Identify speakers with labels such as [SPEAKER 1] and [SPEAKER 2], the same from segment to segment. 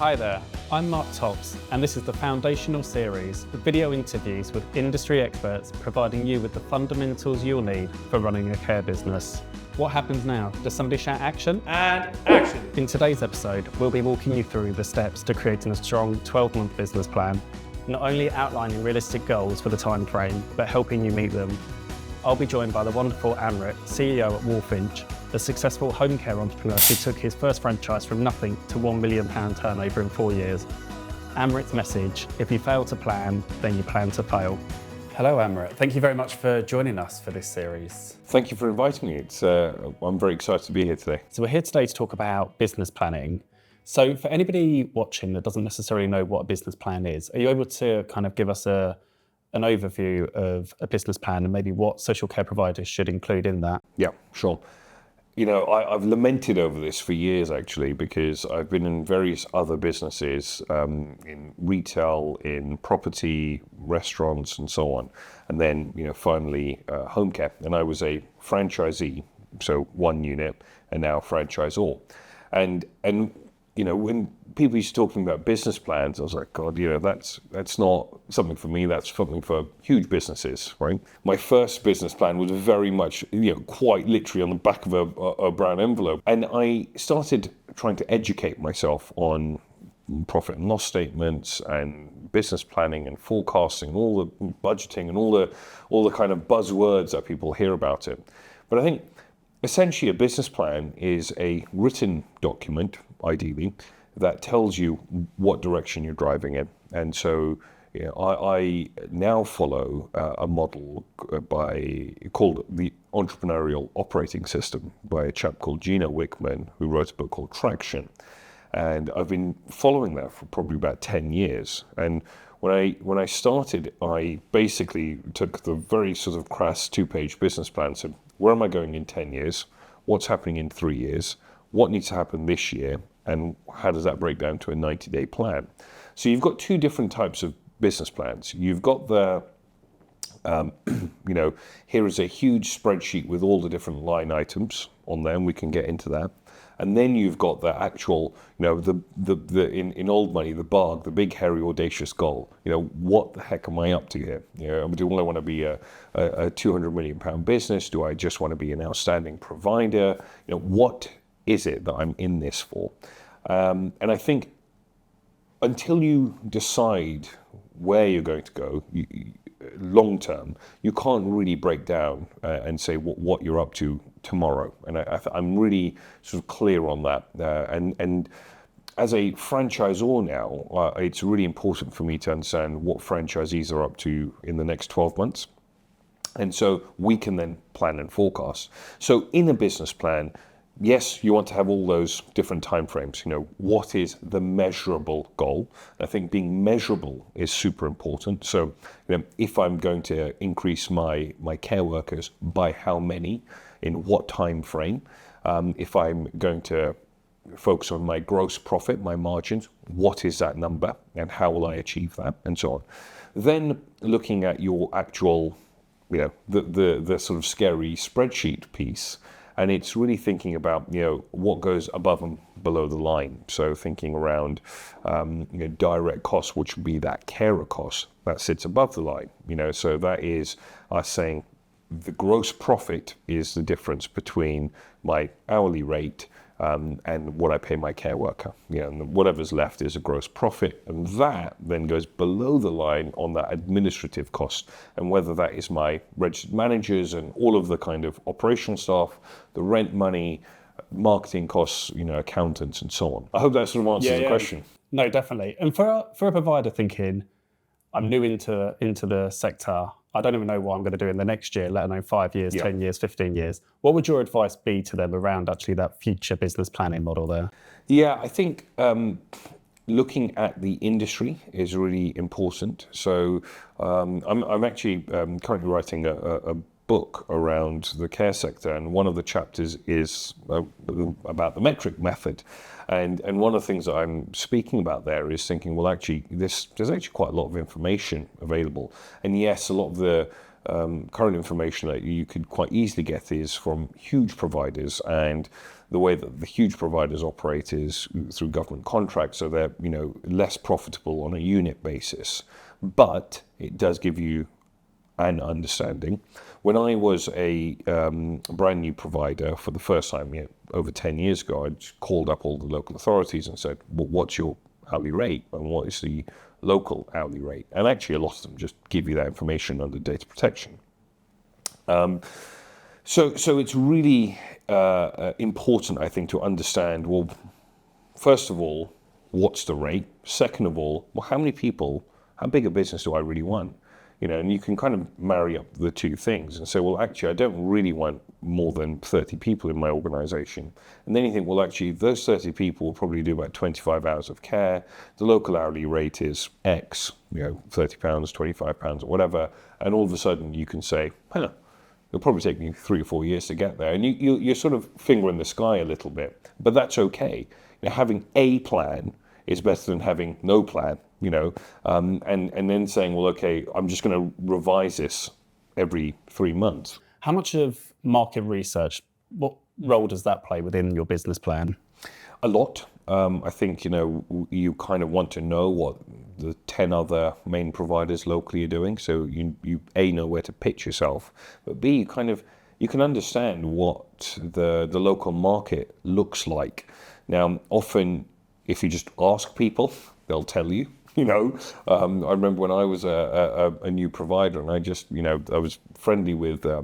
[SPEAKER 1] Hi there, I'm Mark Tops, and this is the foundational series of video interviews with industry experts providing you with the fundamentals you'll need for running a care business. What happens now? Does somebody shout action?
[SPEAKER 2] And action!
[SPEAKER 1] In today's episode, we'll be walking you through the steps to creating a strong 12-month business plan, not only outlining realistic goals for the time frame, but helping you meet them. I'll be joined by the wonderful Amrit, CEO at Walfinch, a successful home care entrepreneur who took his first franchise from nothing to £1 million turnover in 4 years. Amrit's message: if you fail to plan, then you plan to fail. Hello Amrit, thank you very much for joining us for this series.
[SPEAKER 3] Thank you for inviting me. I'm very excited to be here today.
[SPEAKER 1] So we're here today to talk about business planning. So for anybody watching that doesn't necessarily know what a business plan is, are you able to kind of give us an overview of a business plan and maybe what social care providers should include in that?
[SPEAKER 3] Yeah, sure. You know, I've lamented over this for years, actually, because I've been in various other businesses, in retail, in property, restaurants, and so on. And then, finally, home care. And I was a franchisee, so one unit, and now franchisor. And when people used to talking about business plans, I was like, God, that's not something for me. That's something for huge businesses, right? My first business plan was very much, quite literally on the back of a brown envelope. And I started trying to educate myself on profit and loss statements and business planning and forecasting, and all the budgeting and all the kind of buzzwords that people hear about it. But I think essentially a business plan is a written document, ideally, that tells you what direction you're driving in. And so I now follow a model called the Entrepreneurial Operating System by a chap called Gino Wickman, who wrote a book called Traction. And I've been following that for probably about 10 years. And when I started, I basically took the very sort of crass 2-page business plan, said, where am I going in 10 years? What's happening in 3 years? What needs to happen this year? And how does that break down to a 90-day plan? So you've got two different types of business plans. You've got the, here is a huge spreadsheet with all the different line items on there, and we can get into that. And then you've got the actual, in old money, the BARG, the big, hairy, audacious goal. What the heck am I up to here? Do I want to be a £200 million business? Do I just want to be an outstanding provider? What is it that I'm in this for? And I think until you decide where you're going to go, long term, you can't really break down and say what you're up to tomorrow. And I'm really sort of clear on that. And as a franchisor now, it's really important for me to understand what franchisees are up to in the next 12 months. And so we can then plan and forecast. So in a business plan, yes, you want to have all those different timeframes. What is the measurable goal? I think being measurable is super important. So, if I'm going to increase my care workers, by how many, in what time frame? If I'm going to focus on my gross profit, my margins, what is that number, and how will I achieve that, and so on. Then looking at your actual, the sort of scary spreadsheet piece. And it's really thinking about, what goes above and below the line. So thinking around, direct costs, which would be that carer cost that sits above the line. So that is us saying the gross profit is the difference between my hourly rate and what I pay my care worker. And whatever's left is a gross profit, and that then goes below the line on that administrative cost, and whether that is my registered managers and all of the kind of operational staff, the rent money, marketing costs, accountants, and so on. I hope that sort of answers the question.
[SPEAKER 1] No, definitely. And for a provider thinking, I'm new into the sector, I don't even know what I'm going to do in the next year, let alone 5 years, 10 years, 15 years. What would your advice be to them around actually that future business planning model there?
[SPEAKER 3] Yeah, I think looking at the industry is really important. So I'm actually currently writing a book around the care sector, and one of the chapters is about the metric method. And one of the things that I'm speaking about there is thinking, well, actually, there's actually quite a lot of information available. And yes, a lot of the current information that you could quite easily get is from huge providers, and the way that the huge providers operate is through government contracts, so they're less profitable on a unit basis, but it does give you an understanding. When I was a brand new provider for the first time, over 10 years ago, I just called up all the local authorities and said, well, what's your hourly rate and what is the local hourly rate? And actually a lot of them just give you that information under data protection. So it's really important, I think, to understand, well, first of all, what's the rate? Second of all, well, how big a business do I really want? And you can kind of marry up the two things and say, well, actually, I don't really want more than 30 people in my organization. And then you think, well, actually, those 30 people will probably do about 25 hours of care. The local hourly rate is X, £30, £25, or whatever. And all of a sudden you can say, it'll probably take me 3 or 4 years to get there. And you're sort of finger in the sky a little bit, but that's okay. Having a plan is better than having no plan. And then saying, well, okay, I'm just going to revise this every 3 months.
[SPEAKER 1] How much of market research, what role does that play within your business plan?
[SPEAKER 3] A lot. I think, you kind of want to know what the 10 other main providers locally are doing. So you A, know where to pitch yourself, but B, you can understand what the local market looks like. Now, often, if you just ask people, they'll tell you. I remember when I was a new provider, and I was friendly with a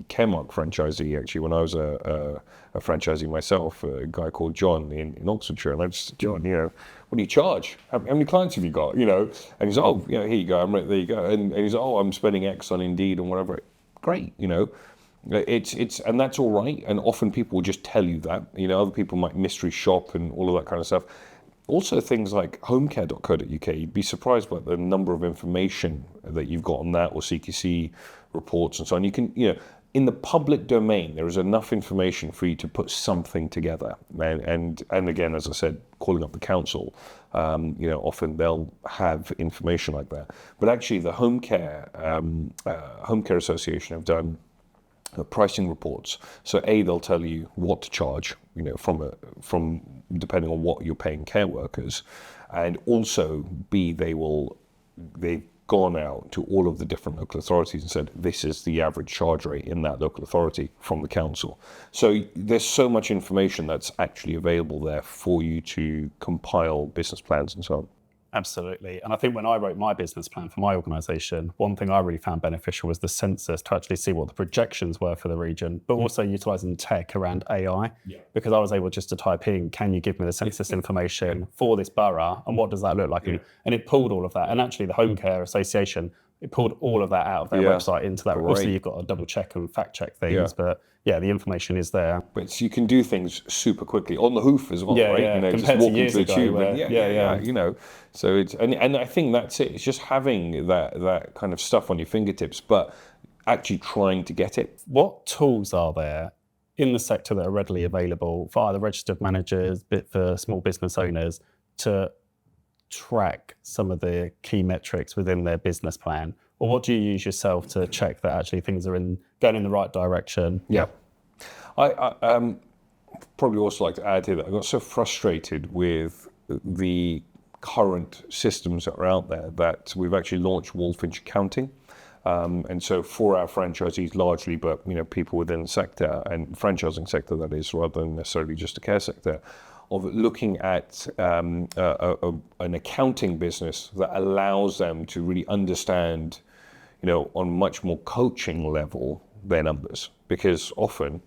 [SPEAKER 3] Caremark franchisee, actually, when I was a franchisee myself, a guy called John in Oxfordshire. And I just said, John, what do you charge? How many clients have you got? And he's, oh, here you go, Amrit, there you go. And he's, oh, I'm spending X on Indeed and whatever. Great, It's and that's all right. And often people will just tell you that. Other people might mystery shop and all of that kind of stuff. Also, things like homecare.co.uk, you'd be surprised by the number of information that you've got on that, or CQC reports and so on. You can, in the public domain, there is enough information for you to put something together. And again, as I said, calling up the council, often they'll have information like that. But actually, the Home Care Association have done pricing reports. So A, they'll tell you what to charge, from depending on what you're paying care workers, and also B, they've gone out to all of the different local authorities and said this is the average charge rate in that local authority from the council. So there's so much information that's actually available there for you to compile business plans and so on.
[SPEAKER 1] Absolutely. And I think when I wrote my business plan for my organisation, one thing I really found beneficial was the census, to actually see what the projections were for the region, but also utilising tech around AI, because I was able just to type in, can you give me the census information for this borough, and what does that look like? And it pulled all of that. And actually the Home Care Association, it pulled all of that out of their website into that. Obviously, you've got to double check and fact check things, but the information is there.
[SPEAKER 3] But you can do things super quickly on the hoof as well, right?
[SPEAKER 1] Compared
[SPEAKER 3] just walking
[SPEAKER 1] to years
[SPEAKER 3] to the
[SPEAKER 1] ago,
[SPEAKER 3] tube. So it's and I think that's it. It's just having that kind of stuff on your fingertips, but actually trying to get it.
[SPEAKER 1] What tools are there in the sector that are readily available for either registered managers, but for small business owners, to track some of the key metrics within their business plan? Or what do you use yourself to check that actually things are going in the right direction?
[SPEAKER 3] Yeah. I probably also like to add here that I got so frustrated with the current systems that are out there that we've actually launched Walfinch accounting. And so for our franchisees largely, but people within the sector and franchising sector, that is, rather than necessarily just the care sector, of looking at an accounting business that allows them to really understand, on much more coaching level, their numbers. Because often,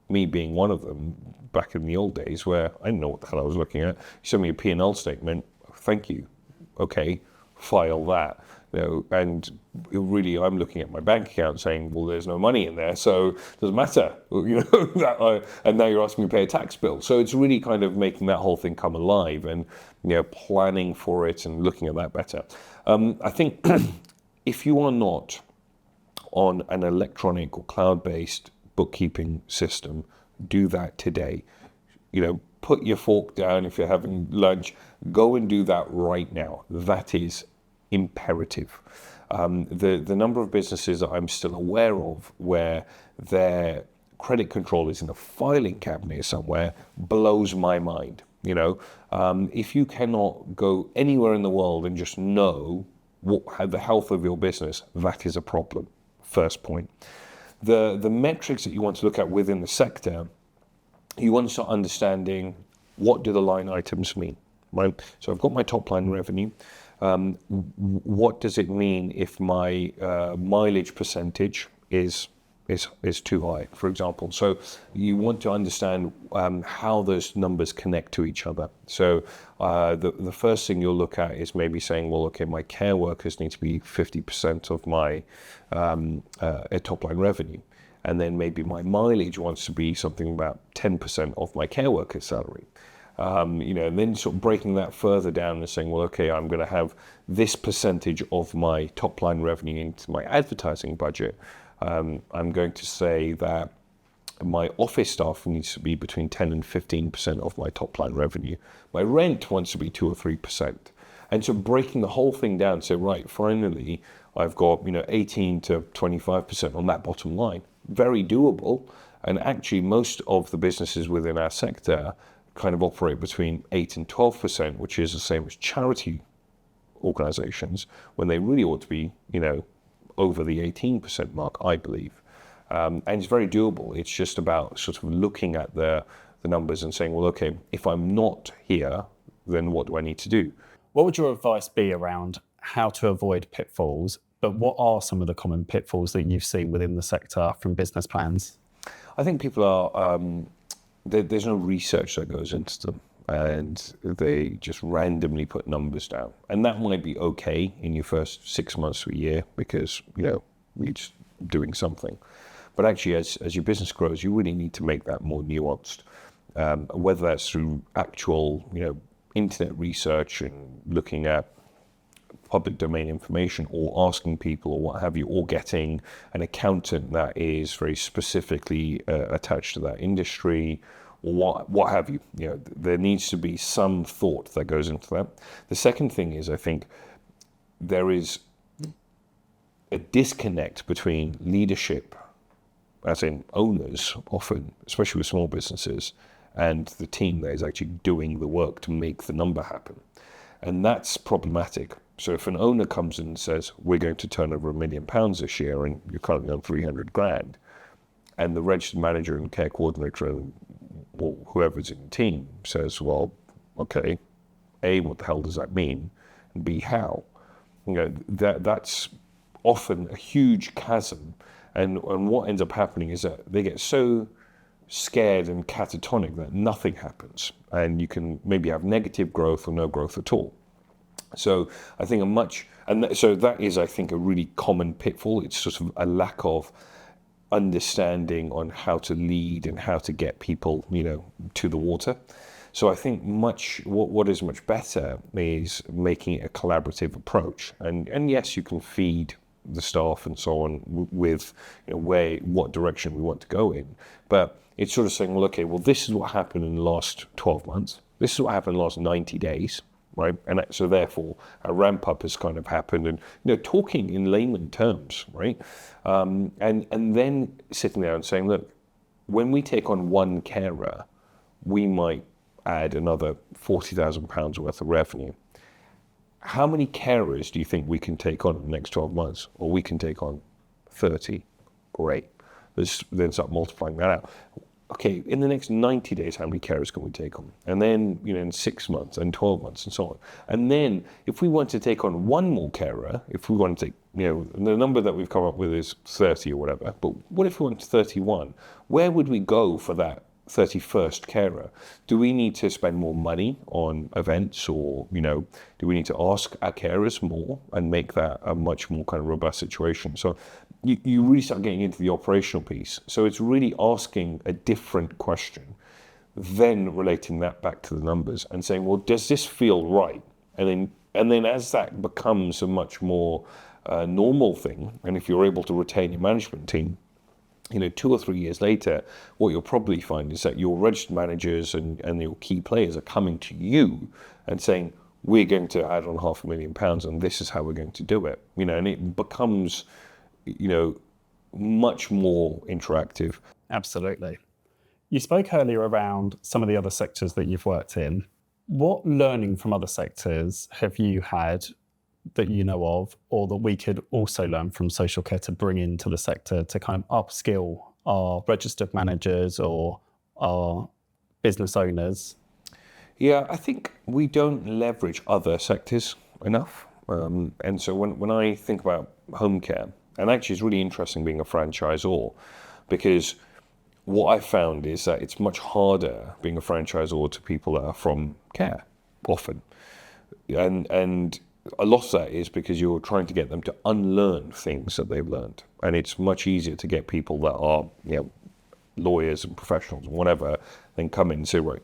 [SPEAKER 3] me being one of them, back in the old days where I didn't know what the hell I was looking at, you send me a P&L statement, thank you, okay, file that. And really, I'm looking at my bank account saying, well, there's no money in there, so it doesn't matter, and now you're asking me to pay a tax bill. So it's really kind of making that whole thing come alive and, planning for it and looking at that better. I think if you are not on an electronic or cloud-based bookkeeping system, do that today. Put your fork down if you're having lunch, go and do that right now. That is imperative. The number of businesses that I'm still aware of where their credit control is in a filing cabinet somewhere blows my mind. If you cannot go anywhere in the world and just know the health of your business, that is a problem. First point. The metrics that you want to look at within the sector, you want to start understanding what do the line items mean, right? So I've got my top line revenue. What does it mean if my mileage percentage is too high, for example? So you want to understand how those numbers connect to each other. So the first thing you'll look at is maybe saying, well, okay, my care workers need to be 50% of my top line revenue. And then maybe my mileage wants to be something about 10% of my care worker's salary. And then sort of breaking that further down and saying, well, okay, I'm going to have this percentage of my top line revenue into my advertising budget. I'm going to say that my office staff needs to be between 10 and 15% of my top line revenue. My rent wants to be 2 or 3%. And so breaking the whole thing down, so right, finally, I've got 18 to 25% on that bottom line. Very doable. And actually, most of the businesses within our sector kind of operate between 8 and 12%, which is the same as charity organizations, when they really ought to be, over the 18% mark, I believe. And it's very doable. It's just about sort of looking at the numbers and saying, well, okay, if I'm not here, then what do I need to do?
[SPEAKER 1] What would your advice be around how to avoid pitfalls, but what are some of the common pitfalls that you've seen within the sector from business plans?
[SPEAKER 3] I think people are, there's no research that goes into them, and they just randomly put numbers down. And that might be okay in your first 6 months to a year because, you're just doing something. But actually, as your business grows, you really need to make that more nuanced, whether that's through actual, internet research and looking at public domain information, or asking people or what have you, or getting an accountant that is very specifically attached to that industry, or what have you. There needs to be some thought that goes into that. The second thing is, I think there is a disconnect between leadership, as in owners often, especially with small businesses, and the team that is actually doing the work to make the number happen. And that's problematic. So if an owner comes in and says, we're going to turn over £1 million this year and you're currently on 300 grand, and the registered manager and care coordinator or whoever's in the team says, well, okay, A, what the hell does that mean? And B, how? That's often a huge chasm. And what ends up happening is that they get so scared and catatonic that nothing happens. And you can maybe have negative growth or no growth at all. So I think so that is, I think, a really common pitfall. It's sort of a lack of understanding on how to lead and how to get people, to the water. So I think what is much better is making it a collaborative approach. And yes, you can feed the staff and so on with what direction we want to go in. But it's sort of saying, well, okay, well, this is what happened in the last 12 months. This is what happened in the last 90 days. Right, and so therefore a ramp up has kind of happened, and talking in layman terms, right, and then sitting there and saying, look, when we take on one carer, we might add another £40,000 worth of revenue. How many carers do you think we can take on in the next 12 months, or we can take on 30? Great, let's then start multiplying that out. Okay, in the next 90 days, how many carers can we take on? And then, in 6 months and 12 months and so on. And then if we want to take on one more carer, if we want to take, the number that we've come up with is 30 or whatever, but what if we want 31? Where would we go for that 31st carer? Do we need to spend more money on events, or, do we need to ask our carers more and make that a much more kind of robust situation? So you really start getting into the operational piece. So it's really asking a different question, then relating that back to the numbers and saying, well, does this feel right? And then as that becomes a much more normal thing, and if you're able to retain your management team, 2 or 3 years later, what you'll probably find is that your registered managers and your key players are coming to you and saying, we're going to add on £500,000 and this is how we're going to do it. And it becomes, much more interactive.
[SPEAKER 1] Absolutely. You spoke earlier around some of the other sectors that you've worked in. What learning from other sectors have you had that you know of, or that we could also learn from social care to bring into the sector to kind of upskill our registered managers or our business owners?
[SPEAKER 3] Yeah, I think we don't leverage other sectors enough. And so when I think about home care, and actually it's really interesting being a franchisor, because what I found is that it's much harder being a franchisor to people that are from care, often. And a lot of that is because you're trying to get them to unlearn things that they've learned. And it's much easier to get people that are, lawyers and professionals and whatever, then come in and say, right,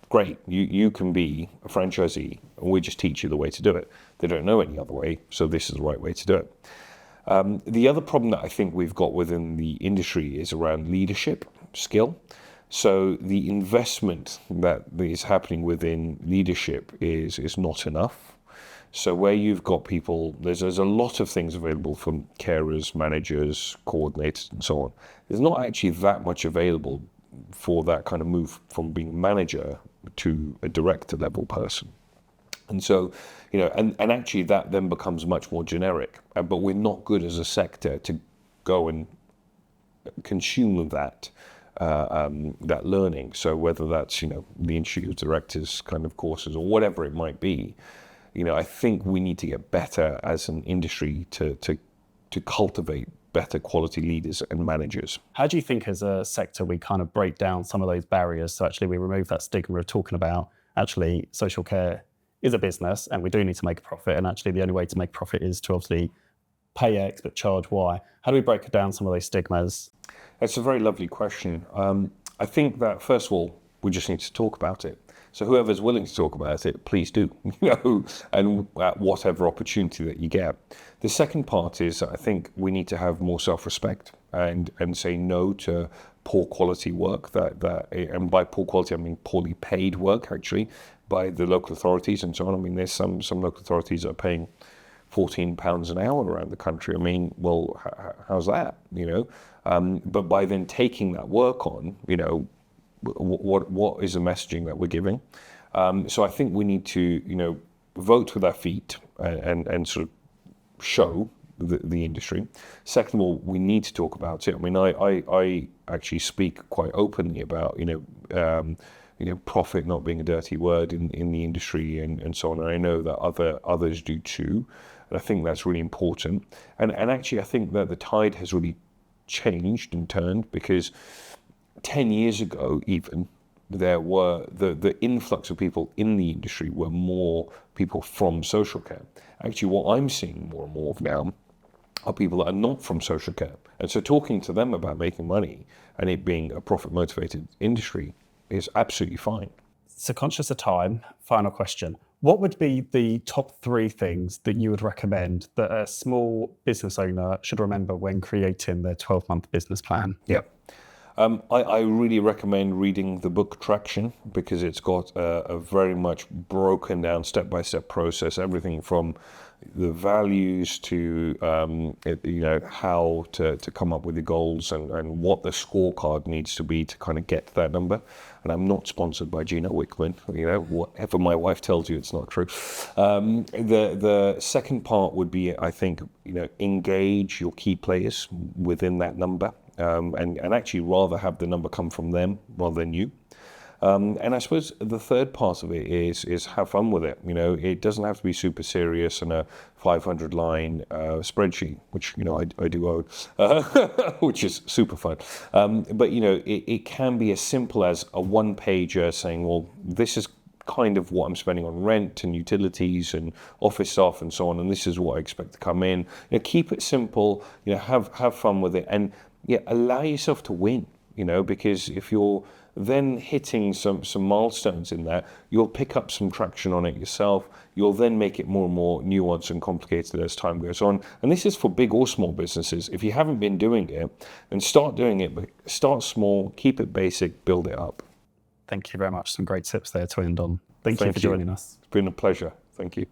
[SPEAKER 3] great, you can be a franchisee and we just teach you the way to do it. They don't know any other way, so this is the right way to do it. The other problem that I think we've got within the industry is around leadership skill. So the investment that is happening within leadership is not enough. So where you've got people, there's a lot of things available from carers, managers, coordinators, and so on. There's not actually that much available for that kind of move from being manager to a director level person. And so, and actually that then becomes much more generic. But we're not good as a sector to go and consume that learning. So whether that's, the Institute of Directors kind of courses or whatever it might be, I think we need to get better as an industry to cultivate better quality leaders and managers.
[SPEAKER 1] How do you think as a sector we kind of break down some of those barriers so actually we remove that stigma of talking about actually social care is a business and we do need to make a profit, and actually the only way to make profit is to obviously pay X but charge Y? How do we break down some of those stigmas?
[SPEAKER 3] That's a very lovely question. I think that first of all, we just need to talk about it. So whoever's willing to talk about it, please do, and at whatever opportunity that you get. The second part is I think we need to have more self-respect and say no to poor quality work and by poor quality I mean poorly paid work actually by the local authorities and so on. I mean, there's some local authorities that are paying £14 an hour around the country. I mean, well, how's that? But by then taking that work on, what is the messaging that we're giving? So I think we need to, vote with our feet and sort of show the industry. Second of all, we need to talk about it. I mean, I actually speak quite openly about, profit not being a dirty word in the industry and so on. And I know that others do too. And I think that's really important. And actually, I think that the tide has really changed and turned, because 10 years ago, even, there were the influx of people in the industry were more people from social care. Actually, what I'm seeing more and more of now are people that are not from social care. And so talking to them about making money and it being a profit-motivated industry is absolutely fine.
[SPEAKER 1] So conscious of time, final question. What would be the top 3 things that you would recommend that a small business owner should remember when creating their 12-month business plan?
[SPEAKER 3] Yeah. I really recommend reading the book Traction, because it's got a very much broken down step-by-step process, everything from the values to how to come up with the goals and what the scorecard needs to be to kind of get to that number. And I'm not sponsored by Gino Wickman. Whatever my wife tells you, it's not true. The second part would be, I think, engage your key players within that number. And actually rather have the number come from them rather than you. And I suppose the third part of it is have fun with it. It doesn't have to be super serious and a 500-line spreadsheet, which I do own, which is super fun. But it can be as simple as a one-pager saying, well, this is kind of what I'm spending on rent and utilities and office staff and so on, and this is what I expect to come in. Keep it simple. Have fun with it, and allow yourself to win. Because if you're then hitting some milestones in that, you'll pick up some traction on it yourself. You'll then make it more and more nuanced and complicated as time goes on. And this is for big or small businesses. If you haven't been doing it, then start doing it, but start small, keep it basic, build it up.
[SPEAKER 1] Thank you very much. Some great tips there to end on. Thank you for joining us.
[SPEAKER 3] It's been a pleasure. Thank you.